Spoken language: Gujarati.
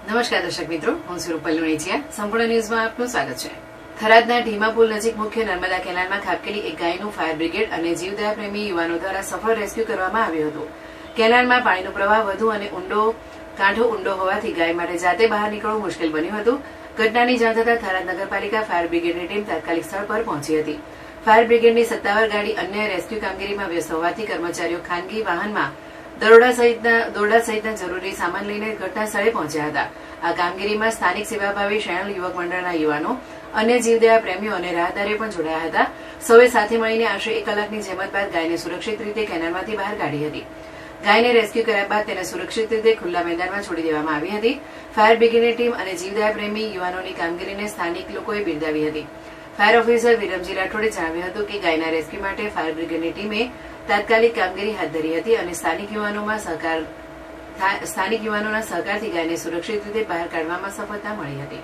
નમસ્કાર દર્શક મિત્રો, હું છું રૂપલ લુણીચિયા. સંપૂર્ણ ન્યૂઝમાં આપનું સ્વાગત છે. થરાદના ઢીમાપુલ નજીક મુખ્ય નર્મદા કેનાલમાં ખાબકેલી એક ગાયનું ફાયર બ્રિગેડ અને જીવદયા પ્રેમી યુવાનો દ્વારા સફળ રેસ્ક્યુ કરવામાં આવ્યું હતું. કેનાલમાં પાણીનો પ્રવાહ વધુ અને કાંઠો ઊંડો હોવાથી ગાય માટે જાતે બહાર નીકળવું મુશ્કેલ બન્યું હતું. ઘટનાની જાણ થતાં થરાદ નગરપાલિકા ફાયર બ્રિગેડની ટીમ તાત્કાલિક સ્થળ પર પહોંચી હતી. ફાયર બ્રિગેડની સત્તાવાર ગાડી અન્ય રેસ્ક્યુ કામગીરીમાં વ્યસ્ત હોવાથી કર્મચારીઓ ખાનગી વાહનમાં દોરડા સહિતના જરૂરી સામાન લઈને ઘટના સ્થળે પહોંચ્યા હતા. આ કામગીરીમાં સ્થાનિક સેવાભાવી શયણ યુવક મંડળના યુવાનો, અન્ય જીવદયા પ્રેમીઓ અને રાહદારીઓ પણ જોડાયા હતા. સૌએ સાથે મળીને આશરે 1 કલાકની જહેમત બાદ ગાયને સુરક્ષિત રીતે કેનાલમાંથી બહાર કાઢી હતી. ગાયને રેસ્ક્યુ કર્યા બાદ તેને સુરક્ષિત રીતે ખુલ્લા મેદાનમાં છોડી દેવામાં આવી હતી. ફાયર બ્રિગેડની ટીમ અને જીવદયા પ્રેમી યુવાનોની કામગીરીને સ્થાનિક લોકોએ બિરદાવી હતી. ફાયર ઓફિસર વિરમજી રાઠોડે જણાવ્યું હતું કે ગાયના રેસ્ક્યુ માટે ફાયર બ્રિગેડની ટીમે તાત્કાલિક કામગીરી હાથ ધરી હતી અને સ્થાનિક યુવાનોના સહકારથી ગાયને સુરક્ષિત રીતે બહાર કાઢવામાં સફળતા મળી હતી.